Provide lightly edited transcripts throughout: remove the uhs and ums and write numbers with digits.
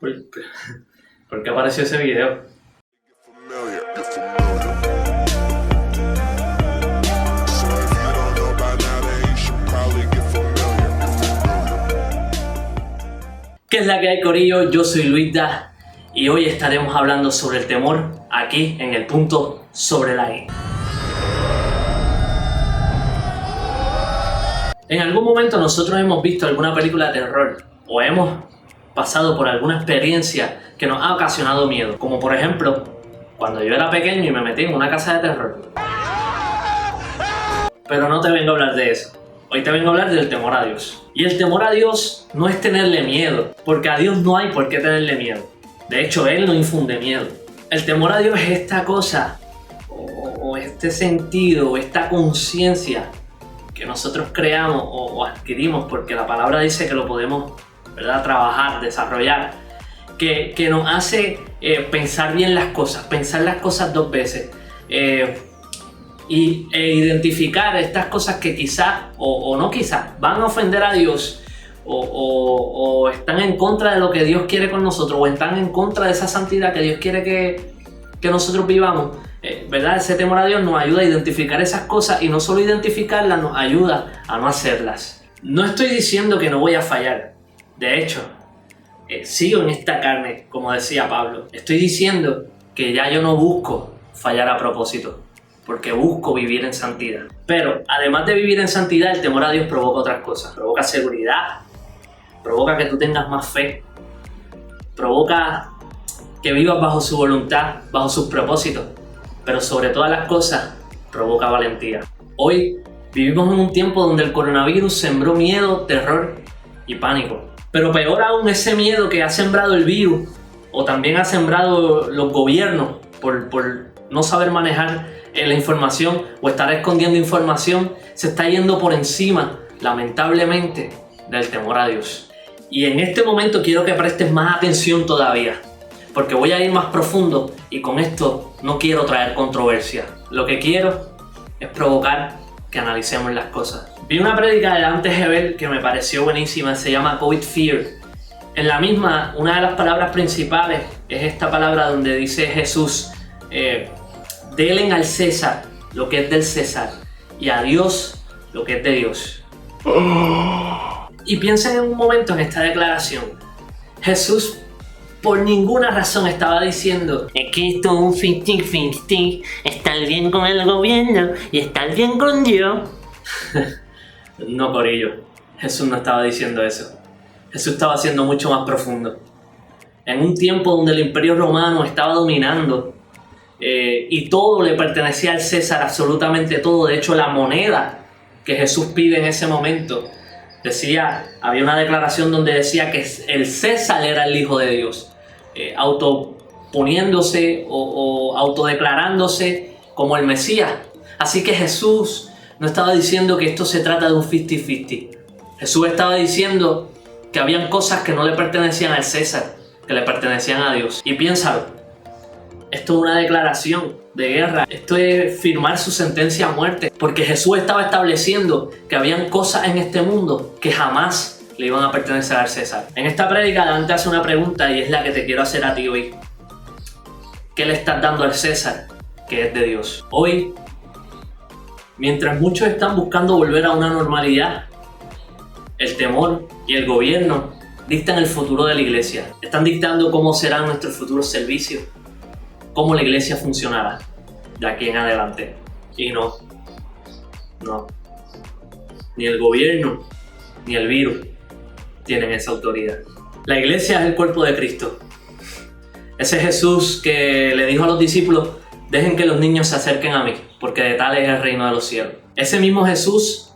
¿Por qué apareció ese video? ¿Qué es la que hay, corillo? Yo soy Luisda y hoy estaremos hablando sobre el temor aquí en el punto sobre la I. En algún momento nosotros hemos visto alguna película de terror o hemos pasado por alguna experiencia que nos ha ocasionado miedo, como por ejemplo cuando yo era pequeño y me metí en una casa de terror. Pero no te vengo a hablar de eso. Hoy te vengo a hablar del temor a Dios. Y el temor a Dios no es tenerle miedo, porque a Dios no hay por qué tenerle miedo. De hecho, Él no infunde miedo. El temor a Dios es esta cosa, o este sentido, o esta conciencia que nosotros creamos o adquirimos, porque la palabra dice que lo podemos, ¿verdad?, trabajar, desarrollar, que nos hace pensar bien las cosas, pensar las cosas dos veces. E identificar estas cosas que quizás o no quizás van a ofender a Dios o están en contra de lo que Dios quiere con nosotros o están en contra de esa santidad que Dios quiere que nosotros vivamos, ¿verdad? Ese temor a Dios nos ayuda a identificar esas cosas y no solo identificarlas, nos ayuda a no hacerlas. No estoy diciendo que no voy a fallar, de hecho, sigo en esta carne, como decía Pablo. Estoy diciendo que ya yo no busco fallar a propósito, porque busco vivir en santidad. Pero además de vivir en santidad, el temor a Dios provoca otras cosas. Provoca seguridad, provoca que tú tengas más fe, provoca que vivas bajo su voluntad, bajo sus propósitos, pero sobre todas las cosas, provoca valentía. Hoy vivimos en un tiempo donde el coronavirus sembró miedo, terror y pánico. Pero peor aún, ese miedo que ha sembrado el virus, o también ha sembrado los gobiernos por no saber manejar la información o estar escondiendo información, se está yendo por encima, lamentablemente, del temor a Dios. Y en este momento quiero que prestes más atención todavía, porque voy a ir más profundo y con esto no quiero traer controversia. Lo que quiero es provocar que analicemos las cosás. Vi una prédica de Dante Gebel que me pareció buenísima, se llama COVID Fear. En la misma, una de las palabras principales es esta palabra donde dice Jesús, denle al César lo que es del César y a Dios lo que es de Dios. Y piensen en un momento en esta declaración. Jesús por ninguna razón estaba diciendo es que esto es un 50-50, estar bien con el gobierno y estar bien con Dios. No, corillo, Jesús no estaba diciendo eso. Jesús estaba siendo mucho más profundo. En un tiempo donde el Imperio Romano estaba dominando y todo le pertenecía al César, absolutamente todo. De hecho, la moneda que Jesús pide en ese momento decía, había una declaración donde decía que el César era el Hijo de Dios, autoponiéndose o autodeclarándose como el Mesías. Así que Jesús no estaba diciendo que esto se trata de un 50-50. Jesús estaba diciendo que habían cosas que no le pertenecían al César, que le pertenecían a Dios. Y piénsalo, esto es una declaración de guerra, esto es firmar su sentencia a muerte, porque Jesús estaba estableciendo que habían cosas en este mundo que jamás le iban a pertenecer al César. En esta prédica Dante hace una pregunta y es la que te quiero hacer a ti hoy. ¿Qué le estás dando al César que es de Dios? Hoy, mientras muchos están buscando volver a una normalidad, el temor y el gobierno dictan el futuro de la iglesia. Están dictando cómo serán nuestros futuros servicios, cómo la iglesia funcionará de aquí en adelante. Y no, ni el gobierno ni el virus tienen esa autoridad. La iglesia es el cuerpo de Cristo. Ese Jesús que le dijo a los discípulos, dejen que los niños se acerquen a mí, porque de tal es el reino de los cielos. Ese mismo Jesús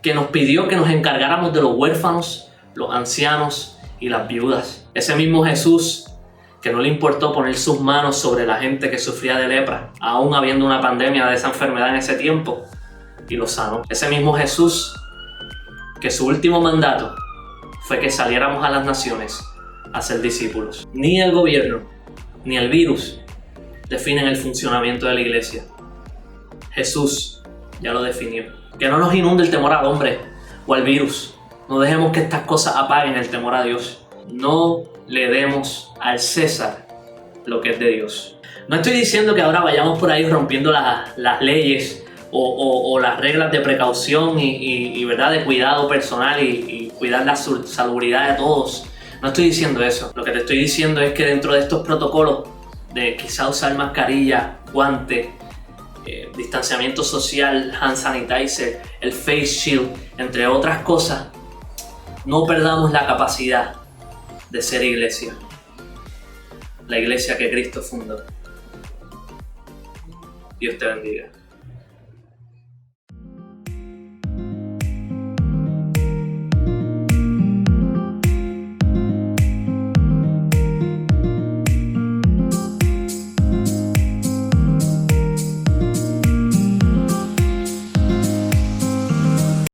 que nos pidió que nos encargáramos de los huérfanos, los ancianos y las viudas. Ese mismo Jesús que no le importó poner sus manos sobre la gente que sufría de lepra, aún habiendo una pandemia de esa enfermedad en ese tiempo, y los sanó. Ese mismo Jesús que su último mandato fue que saliéramos a las naciones a ser discípulos. Ni el gobierno, ni el virus definen el funcionamiento de la iglesia. Jesús ya lo definió. Que no nos inunde el temor al hombre o al virus. No dejemos que estas cosas apaguen el temor a Dios. no le demos al César lo que es de Dios. No estoy diciendo que ahora vayamos por ahí rompiendo las leyes o las reglas de precaución y ¿verdad? De cuidado personal y cuidar la salubridad de todos. No estoy diciendo eso. Lo que te estoy diciendo es que dentro de estos protocolos de quizá usar mascarilla, guante, distanciamiento social, hand sanitizer, el face shield, entre otras cosas, no perdamos la capacidad de ser iglesia. La iglesia que Cristo fundó. Dios te bendiga.